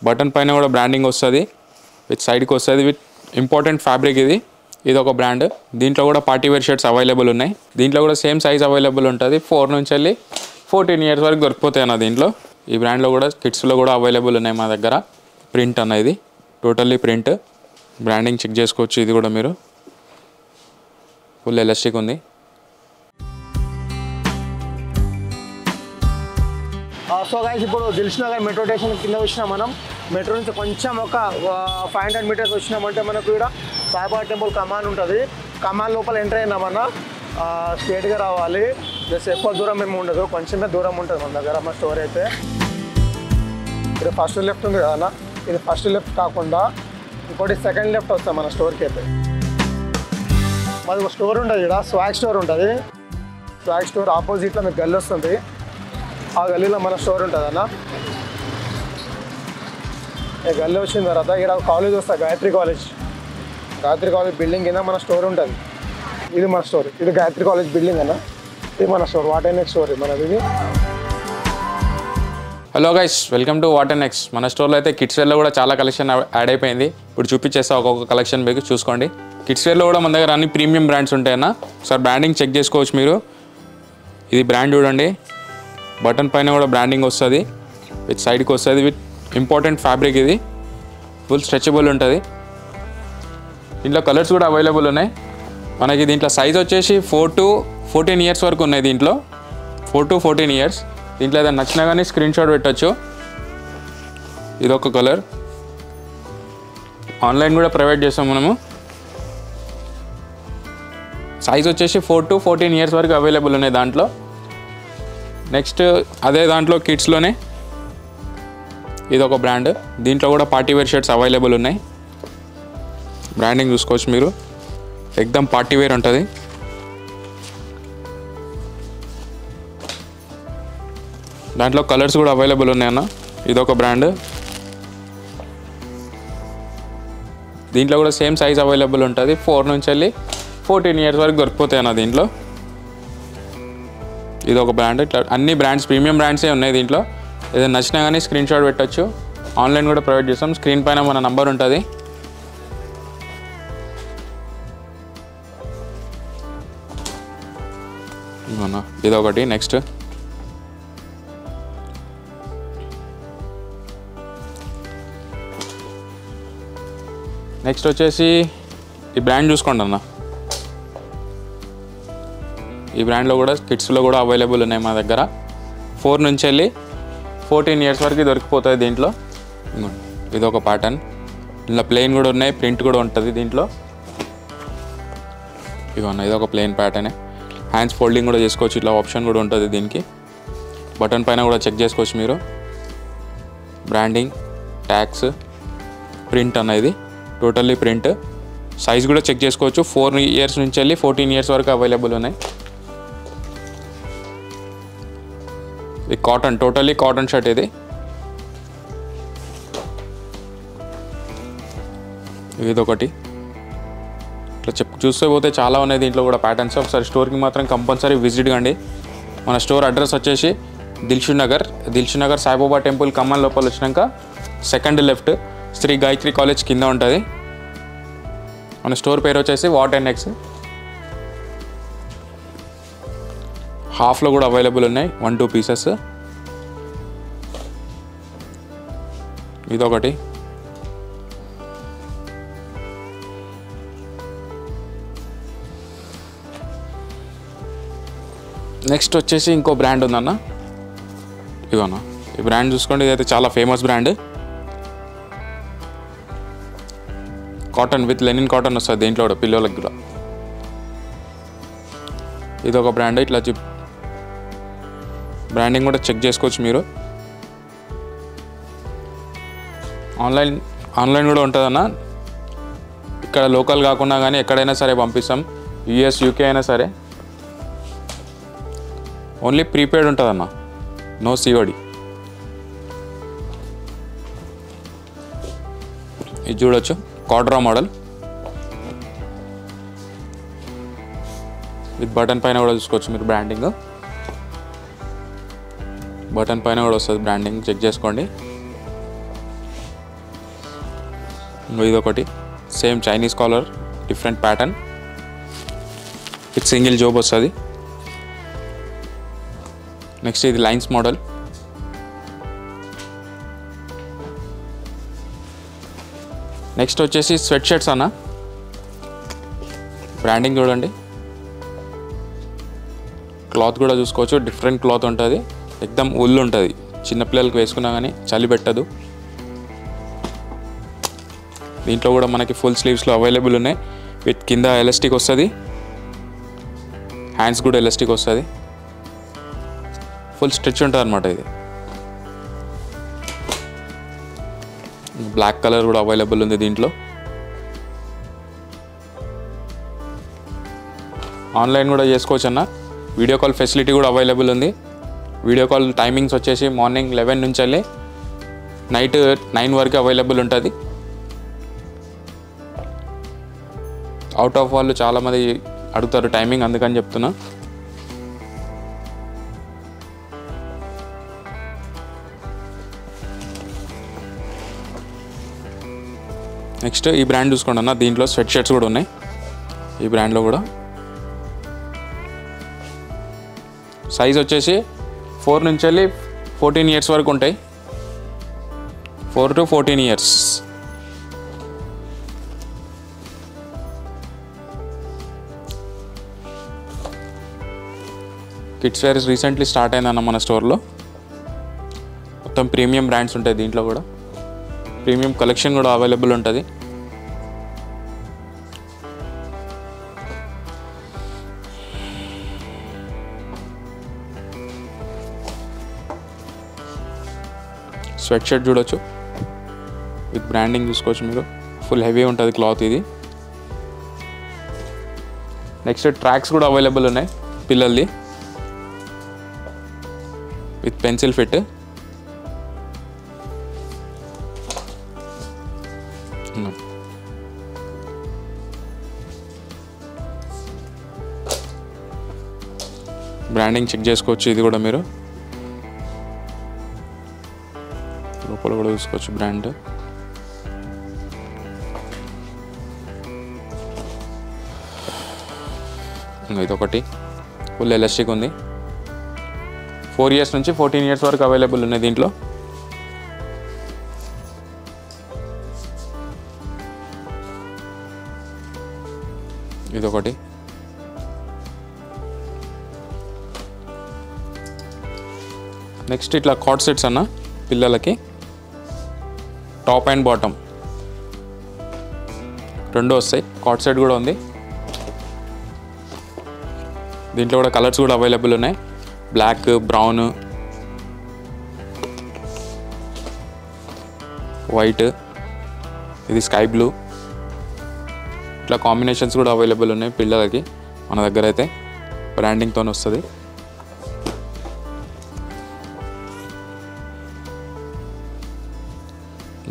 Button పైన కూడా branding వస్తుంది, విత్ సైడ్కి వస్తుంది విత్ ఇంపార్టెంట్ ఫ్యాబ్రిక్. ఇది ఒక బ్రాండ్. దీంట్లో కూడా పార్టీ వేర్ షర్ట్స్ అవైలబుల్ ఉన్నాయి. దీంట్లో కూడా సేమ్ సైజ్ అవైలబుల్ ఉంటుంది. 4 నుంచి వెళ్ళి 14 ఇయర్స్ వరకు దొరికిపోతాయి అన్న దీంట్లో. ఈ బ్రాండ్లో కూడా కిడ్స్లో కూడా అవైలబుల్ ఉన్నాయి మా దగ్గర. ప్రింట్ అన్న ఇది టోటల్లీ ప్రింట్. బ్రాండింగ్ చెక్ చేసుకోవచ్చు. ఇది కూడా మీరు ఫుల్ ఎలాస్టిక్ ఉంది. సో గైస్ ఇప్పుడు దిల్సుఖ్నగర్ మెట్రో స్టేషన్ కింద వచ్చినాం మనం. మెట్రో నుంచి కొంచెం ఒక 500 మీటర్స్ వచ్చినామంటే మనకు ఇక్కడ సాయిబాబా టెంపుల్ కమాన్ ఉంటుంది. కమాన్ లోపల ఎంటర్ అయినామన్నా స్ట్రేట్గా రావాలి. జస్ట్ ఎక్కువ దూరం ఏమి ఉండదు, కొంచెమే దూరం ఉంటుంది మన దగ్గర మా స్టోర్ అయితే. ఇది ఫస్ట్ లెఫ్ట్ ఉంది కదా, ఇది ఫస్ట్ లెఫ్ట్ కాకుండా ఇంకోటి సెకండ్ లెఫ్ట్ వస్తాం మన స్టోర్కి అయితే. మాది ఒక స్టోర్ ఉంటుంది ఇక్కడ, స్వాగ్ స్టోర్ ఉంటుంది. స్వాగ్ స్టోర్ ఆపోజిట్లో మీకు గల్లీ వస్తుంది. ఆ గల్లీలో మన స్టోర్ ఉంటుంది అన్న. ఈ గల్లీ వచ్చిన తర్వాత ఇక్కడ కాలేజ్ వస్తుంది, Gayatri college. Gayatri college building కింద మన స్టోర్ ఉంటుంది. ఇది మన స్టోర్, ఇది గాయత్రి కాలేజ్ బిల్డింగ్ అన్న. ఇది మన స్టోర్, వాటర్నెక్స్ స్టోర్ మనది. ఇది హలో గైస్, వెల్కమ్ టు వాటర్నెక్స్. మన స్టోర్లో అయితే కిడ్స్ వేర్లో కూడా చాలా కలెక్షన్ యాడ్ అయిపోయింది. ఇప్పుడు చూపించేస్తా ఒక్కొక్క కలెక్షన్ మీకు చూసుకోండి. కిడ్స్ వేర్లో కూడా మన దగ్గర అన్ని ప్రీమియం బ్రాండ్స్ ఉంటాయన్న. ఒకసారి బ్రాండింగ్ చెక్ చేసుకోవచ్చు మీరు. ఇది బ్రాండ్ చూడండి, బటన్ పైన కూడా బ్రాండింగ్ వస్తుంది, విత్ సైడ్కి వస్తుంది విత్ ఇంపార్టెంట్ ఫ్యాబ్రిక్. ఇది ఫుల్ స్ట్రెచబుల్ ఉంటుంది. దీంట్లో కలర్స్ కూడా అవైలబుల్ ఉన్నాయి మనకి. దీంట్లో సైజ్ వచ్చేసి 4 to 14 ఇయర్స్ వరకు ఉన్నాయి. దీంట్లో 4 to 14 ఇయర్స్. దీంట్లో ఏదైనా నచ్చినా కానీ స్క్రీన్ షాట్ పెట్టచ్చు. ఇదొక కలర్. ఆన్లైన్ కూడా ప్రొవైడ్ చేస్తాం మనము. సైజ్ వచ్చేసి 4 to 14 ఇయర్స్ వరకు అవైలబుల్ ఉన్నాయి దాంట్లో. నెక్స్ట్ అదే దాంట్లో కిడ్స్లోనే ఇదొక బ్రాండ్. దీంట్లో కూడా పార్టీ వేర్ షర్ట్స్ అవైలబుల్ ఉన్నాయి. బ్రాండింగ్ చూసుకోవచ్చు మీరు, ఎక్దమ్ పార్టీ వేర్ ఉంటుంది. దాంట్లో కలర్స్ కూడా అవైలబుల్ ఉన్నాయన్న. ఇదొక బ్రాండ్. దీంట్లో కూడా సేమ్ సైజ్ అవైలబుల్ ఉంటుంది. 4 నుంచి వెళ్ళి 14 ఇయర్స్ వరకు దొరికిపోతాయి అన్న దీంట్లో. ఇది ఒక బ్రాండ్. ఇట్లా అన్ని బ్రాండ్స్ ప్రీమియం బ్రాండ్సే ఉన్నాయి దీంట్లో. ఏదైనా నచ్చినా కానీ స్క్రీన్ షాట్ పెట్టచ్చు. ఆన్లైన్ కూడా ప్రొవైడ్ చేస్తాం. స్క్రీన్ పైన మన నంబర్ ఉంటుంది. ఇదొకటి. నెక్స్ట్ వచ్చేసి ఈ బ్రాండ్ చూసుకోండి అన్న. ఈ బ్రాండ్లో కూడా కిడ్స్లో కూడా అవైలబుల్ ఉన్నాయి మా దగ్గర. 4 నుంచి వెళ్ళి 14 ఇయర్స్ వరకు దొరికిపోతుంది దీంట్లో. ఇదొక ప్యాటర్న్. ఇలా ప్లెయిన్ కూడా ఉన్నాయి, ప్రింట్ కూడా ఉంటుంది దీంట్లో. ఇవన్న ఇదొక ప్లెయిన్ ప్యాటర్నే. హ్యాండ్స్ ఫోల్డింగ్ కూడా చేసుకోవచ్చు. ఇట్లా ఆప్షన్ కూడా ఉంటుంది దీనికి. బటన్ పైన కూడా చెక్ చేసుకోవచ్చు మీరు. బ్రాండింగ్, ట్యాగ్స్, ప్రింట్ అన్న. ఇది టోటల్లీ ప్రింట్. సైజ్ కూడా చెక్ చేసుకోవచ్చు. 4 ఇయర్స్ నుంచి వెళ్ళి 14 ఇయర్స్ వరకు అవైలబుల్ ఉన్నాయి. ఇది కాటన్, టోటల్లీ కాటన్ షర్ట్. ఇది ఇదొకటి. ఇట్లా చూస్తే పోతే చాలా ఉన్నాయి దీంట్లో కూడా ప్యాటర్న్స్. ఒకసారి స్టోర్కి మాత్రం కంపల్సరీ విజిట్ కండి. మన స్టోర్ అడ్రస్ వచ్చేసి దిల్సుఖ్నగర్ సాయిబాబా టెంపుల్ కమాన్ లోపల వచ్చినాక second left Shri Gayatri college కింద ఉంటుంది. మన స్టోర్ పేరు వచ్చేసి వాటర్నెక్స్. హాఫ్లో కూడా అవైలబుల్ ఉన్నాయి, 1-2 పీసెస్. ఇదొకటి. నెక్స్ట్ వచ్చేసి ఇంకో బ్రాండ్ ఉందన్న. ఇవన్న ఈ బ్రాండ్ చూసుకోండి. ఇదైతే చాలా famous brand. Cotton with linen cotton వస్తుంది దీంట్లో కూడా, పిల్లలకి కూడా. ఇదొక బ్రాండ్. ఇట్లా బ్రాండింగ్ కూడా చెక్ చేసుకోవచ్చు మీరు. ఆన్లైన్ కూడా ఉంటుందన్న. ఇక్కడ లోకల్ కాకుండా కానీ ఎక్కడైనా సరే పంపిస్తాం. US, UK అయినా సరే. ఓన్లీ ప్రీపెయిడ్ ఉంటుందన్న, నో COD. ఇది చూడొచ్చు, కాడ్రా మోడల్. విత్ బటన్ పైన కూడా చూసుకోవచ్చు మీరు బ్రాండింగ్. బటన్ పైన కూడా వస్తుంది బ్రాండింగ్, చెక్ చేసుకోండి. ఇదొకటి same Chinese collar, different pattern with single Job వస్తుంది. నెక్స్ట్ ఇది లైన్స్ మోడల్. నెక్స్ట్ వచ్చేసి స్వెట్ షర్ట్స్ అన్న. బ్రాండింగ్ చూడండి, క్లాత్ కూడా చూసుకోవచ్చు, డిఫరెంట్ క్లాత్ ఉంటుంది, ఎక్దమ్ ఉల్ ఉంటుంది. చిన్నపిల్లలకి వేసుకున్నా కానీ చలి పెట్టదు. దీంట్లో కూడా మనకి ఫుల్ స్లీవ్స్లో అవైలబుల్ ఉన్నాయి. విత్ కింద ఎలాస్టిక్ వస్తుంది, హ్యాండ్స్ కూడా ఎలాస్టిక్ వస్తుంది, ఫుల్ స్ట్రెచ్ ఉంటుంది అనమాట. ఇది బ్లాక్ కలర్ కూడా అవైలబుల్ ఉంది దీంట్లో. ఆన్లైన్ కూడా చేసుకోవచ్చు అన్న. వీడియో కాల్ ఫెసిలిటీ కూడా అవైలబుల్ ఉంది. వీడియో కాల్ టైమింగ్స్ వచ్చేసి మార్నింగ్ 11 నుంచి వెళ్ళి నైట్ 9 వరకు అవైలబుల్ ఉంటుంది. అవుట్ ఆఫ్ వాళ్ళు చాలామంది అడుగుతారు టైమింగ్, అందుకని చెప్తున్నా. నెక్స్ట్ ఈ బ్రాండ్ చూసుకోండి అన్న. దీంట్లో స్వెట్ షర్ట్స్ కూడా ఉన్నాయి. ఈ బ్రాండ్లో కూడా సైజ్ వచ్చేసి 4 నుంచి వెళ్ళి 14 ఇయర్స్ వరకు ఉంటాయి. 4 to 14 years. Kids wear recently start అయిందన్న మన స్టోర్లో. మొత్తం ప్రీమియం బ్రాండ్స్ ఉంటాయి దీంట్లో కూడా. ప్రీమియం కలెక్షన్ కూడా అవైలబుల్ ఉంటుంది. స్వెట్ షర్ట్ చూడొచ్చు, విత్ బ్రాండింగ్ చూసుకోవచ్చు మీరు. ఫుల్ హెవీ ఉంటుంది క్లాత్ ఇది. నెక్స్ట్ ట్రాక్స్ కూడా అవైలబుల్ ఉన్నాయి పిల్లలది, with pencil fit. Branding check చేసుకోవచ్చు. ఇది కూడా మీరు లోపల కూడా చూసుకోవచ్చు బ్రాండ్. ఇదొకటి ఫుల్ ఎలాస్టిక్ ఉంది. 4 ఇయర్స్ నుంచి 14 ఇయర్స్ వరకు అవైలబుల్ ఉన్నాయి దీంట్లో. ఇదొకటి. నెక్స్ట్ ఇట్లా కాట్ సెట్స్ అన్న పిల్లలకి. టాప్ అండ్ బాటమ్ రెండు వస్తాయి. కాట్ సెట్ కూడా ఉంది. దీంట్లో కూడా కలర్స్ కూడా అవైలబుల్ ఉన్నాయి. బ్లాక్, బ్రౌన్, వైట్, ఇది స్కై బ్లూ. ఇట్లా కాంబినేషన్స్ కూడా అవైలబుల్ ఉన్నాయి పిల్లలకి మన దగ్గర అయితే. బ్రాండింగ్తో వస్తుంది.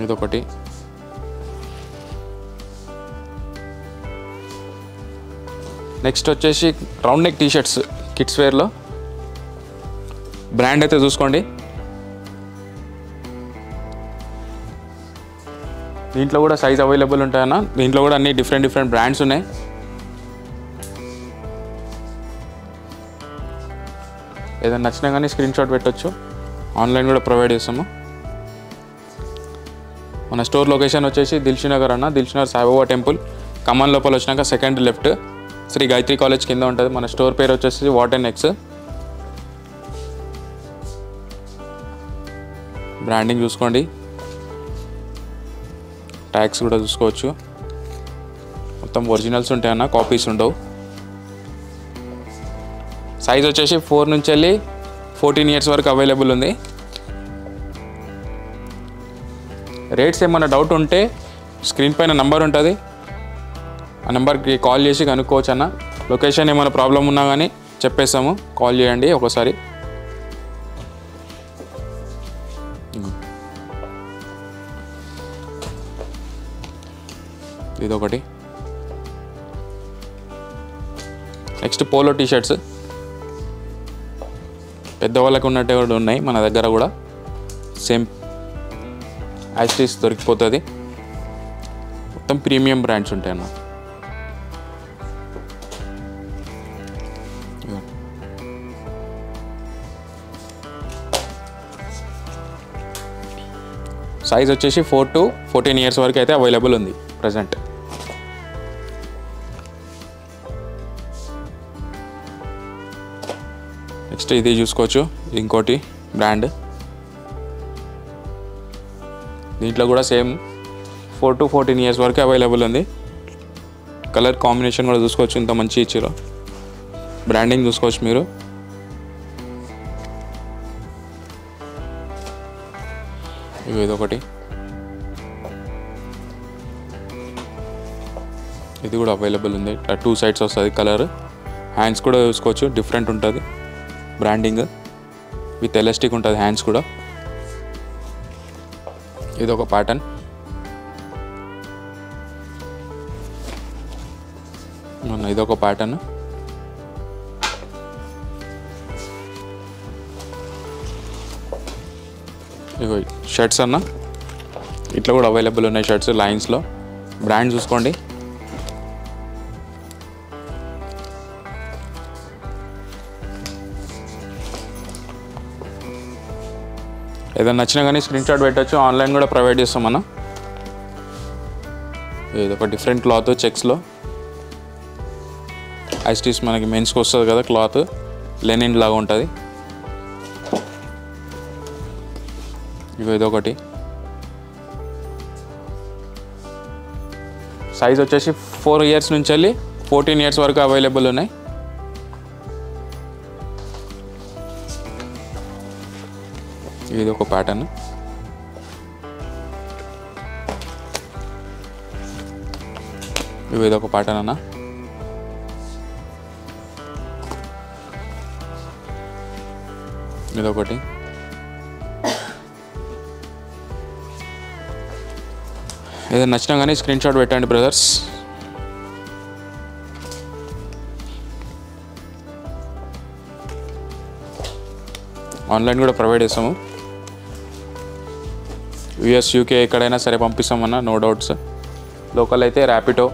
ఇదొకటి. నెక్స్ట్ వచ్చేసి రౌండ్ నెక్ టీషర్ట్స్ కిడ్స్ వేర్లో. బ్రాండ్ అయితే చూసుకోండి. దీంట్లో కూడా సైజ్ అవైలబుల్ ఉంటాయన్న. దీంట్లో కూడా అన్ని డిఫరెంట్ బ్రాండ్స్ ఉన్నాయి. ఏదైనా నచ్చినా కానీ స్క్రీన్ షాట్ పెట్టవచ్చు. ఆన్లైన్ కూడా ప్రొవైడ్ చేస్తాము. మన స్టోర్ లొకేషన్ వచ్చేసి దిల్షునగర్ అన్న. దిల్షునగర్ సాయిబాబా టెంపుల్ ఖమ్మం లోపల వచ్చినాక second left Shri Gayatri college కింద ఉంటుంది. మన స్టోర్ పేరు వచ్చేసి వాటెన్ఎక్స్. బ్రాండింగ్ చూసుకోండి. ట్యాగ్స్ కూడా చూసుకోవచ్చు. మొత్తం ఒరిజినల్స్ ఉంటాయన్న, కాపీస్ ఉండవు. సైజ్ వచ్చేసి 4 నుంచి వెళ్ళి 14 ఇయర్స్ వరకు అవైలబుల్ ఉంది. రేట్స్ ఏమైనా డౌట్ ఉంటే స్క్రీన్ పైన నంబర్ ఉంటుంది, ఆ నెంబర్కి కాల్ చేసి కనుక్కోవచ్చు అన్న. లొకేషన్ ఏమైనా ప్రాబ్లం ఉన్నా కానీ చెప్పేస్తాము, కాల్ చేయండి ఒకసారి. ఇదొకటి. నెక్స్ట్ పోలో టీషర్ట్స్ పెద్దవాళ్ళకు ఉన్నట్టు కూడా ఉన్నాయి మన దగ్గర కూడా. సేమ్ యాస్టీస్ దొరికిపోతుంది. మొత్తం ప్రీమియం బ్రాండ్స్ ఉంటాయి అన్న. సైజ్ వచ్చేసి 4 to 14 years వరకు అయితే అవైలబుల్ ఉంది ప్రజెంట్. నెక్స్ట్ ఇది చూసుకోవచ్చు, ఇంకోటి బ్రాండ్. దీంట్లో కూడా సేమ్ 4 to 14 years వరకు అవైలబుల్ ఉంది. కలర్ కాంబినేషన్ కూడా చూసుకోవచ్చు, ఇంత మంచి ఇచ్చారు. బ్రాండింగ్ చూసుకోవచ్చు మీరు. ఇదొకటి, ఇది కూడా అవైలబుల్ ఉంది. 2 sides వస్తుంది కలర్. హ్యాండ్స్ కూడా చూసుకోవచ్చు, డిఫరెంట్ ఉంటుంది బ్రాండింగ్, విత్ ఎలాస్టిక్ ఉంటుంది హ్యాండ్స్ కూడా. ఇదొక ప్యాటర్న్. ఇదొక ప్యాటర్న్. ఇగో షర్ట్స్ అన్న, ఇట్లా కూడా అవైలబుల్ ఉన్నాయి షర్ట్స్ లైన్స్లో. బ్రాండ్ చూసుకోండి. ఏదైనా నచ్చినా కానీ స్క్రీన్ షాట్ పెట్టచ్చు, ఆన్లైన్ కూడా ప్రొవైడ్ చేస్తాం అన్న. ఇదొక డిఫరెంట్ క్లాత్ చెక్స్లో. ఐస్టీస్ మనకి మెన్స్కి వస్తుంది కదా క్లాత్, లెనిన్ లాగా ఉంటుంది. ఇదొకటి. సైజ్ వచ్చేసి 4 years నుంచి వెళ్ళి 14 years వరకు అవైలబుల్ ఉన్నాయి. ఇది ఒక ప్యాటర్న్. ఇదొక ప్యాటర్న్ అన్న. ఇదొకటి. ఏదైనా నచ్చినా కానీ స్క్రీన్ షాట్ పెట్టండి బ్రదర్స్. ఆన్లైన్ కూడా ప్రొవైడ్ చేస్తాము. యూఎస్ యూకే ఎక్కడైనా సరే పంపిస్తామన్నా, నో డౌట్స్. లోకల్ అయితే ర్యాపిడో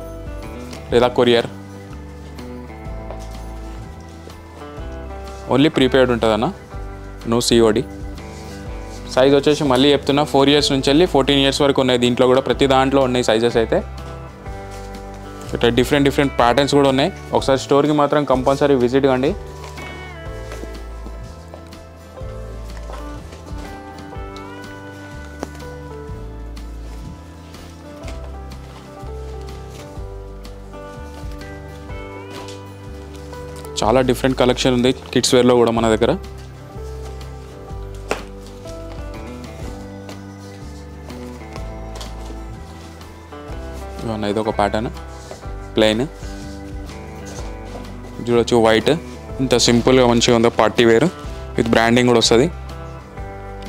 లేదా కొరియర్. ఓన్లీ ప్రీపెయిడ్ ఉంటుందన్న, నో సిఓడి. సైజ్ వచ్చేసి మళ్ళీ చెప్తున్నా 4 years నుంచి వెళ్ళి 14 years వరకు ఉన్నాయి. దీంట్లో కూడా ప్రతి దాంట్లో ఉన్నాయి సైజెస్ అయితే. ఇట్లా డిఫరెంట్ ప్యాటర్న్స్ కూడా ఉన్నాయి. ఒకసారి స్టోర్కి మాత్రం కంపల్సరీ విజిట్ కండి. చాలా డిఫరెంట్ కలెక్షన్ ఉంది కిడ్స్ వేర్లో కూడా మన దగ్గర. ఇదొక ప్యాటర్న్ ప్లెయిన్ చూడొచ్చు, వైట్. ఇంత సింపుల్గా మంచిగా ఉందో, పార్టీ వేర్ విత్ బ్రాండింగ్ కూడా వస్తుంది.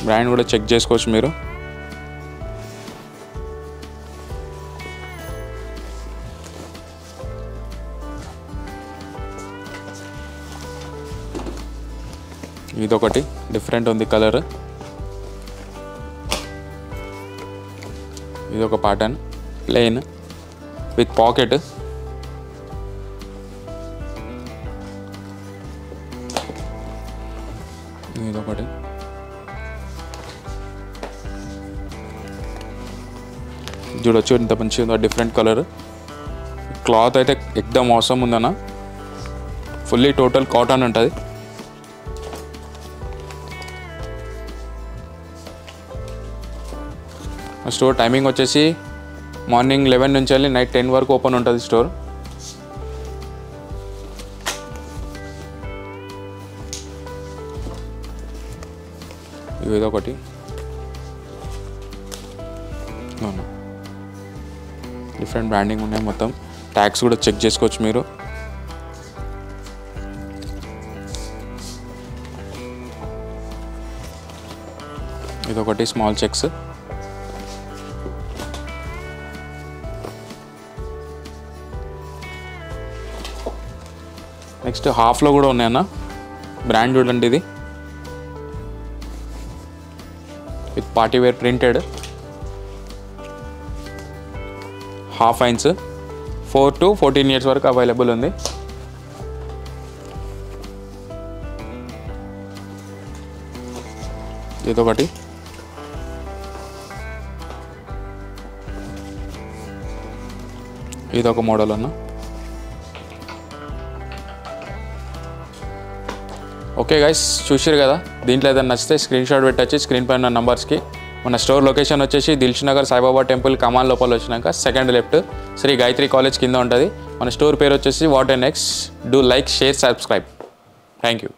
బ్రాండ్ కూడా చెక్ చేసుకోవచ్చు మీరు. ఇదొకటి డిఫరెంట్ ఉంది కలర్. ఇదొక ప్యాటర్న్ ప్లెయిన్ విత్ పాకెట్. ఇదొకటి. చూడొచ్చు ఇంత మంచిగా ఉందో, డిఫరెంట్ కలర్. క్లాత్ అయితే ఎక్దమ్ అవసరం ఉందన్న. ఫుల్లీ టోటల్ కాటన్ ఉంటుంది. స్టోర్ టైమింగ్ వచ్చేసి మార్నింగ్ 11 నుంచి వెళ్ళి నైట్ 10 వరకు ఓపెన్ ఉంటుంది స్టోర్. ఇదొకటి. డిఫరెంట్ బ్రాండింగ్ ఉన్నాయి మొత్తం. ట్యాగ్స్ కూడా చెక్ చేసుకోవచ్చు మీరు. ఇదొకటి స్మాల్ చెక్స్. నెక్స్ట్ హాఫ్లో కూడా ఉన్నాయన్న. బ్రాండ్ చూడండి, ఇది with party wear printed. 1/2 inch 4 to 14 years వరకు అవైలబుల్ ఉంది. ఇదొకటి, ఇదొక మోడల్ అన్న. ఓకే గైస్, చూసారు కదా. దీంట్లో ఏదైనా నచ్చితే స్క్రీన్ షాట్ పెట్టచ్చి స్క్రీన్ పైన నంబర్స్కి. మన స్టోర్ లొకేషన్ వచ్చేసి దిల్షునగర్ సాయిబాబా టెంపుల్ కమాన్ లోపల వచ్చినాక second left Shri Gayatri college కింద ఉంటుంది. మన స్టోర్ పేరు వచ్చేసి what and next. Do like, share, subscribe. Thank you.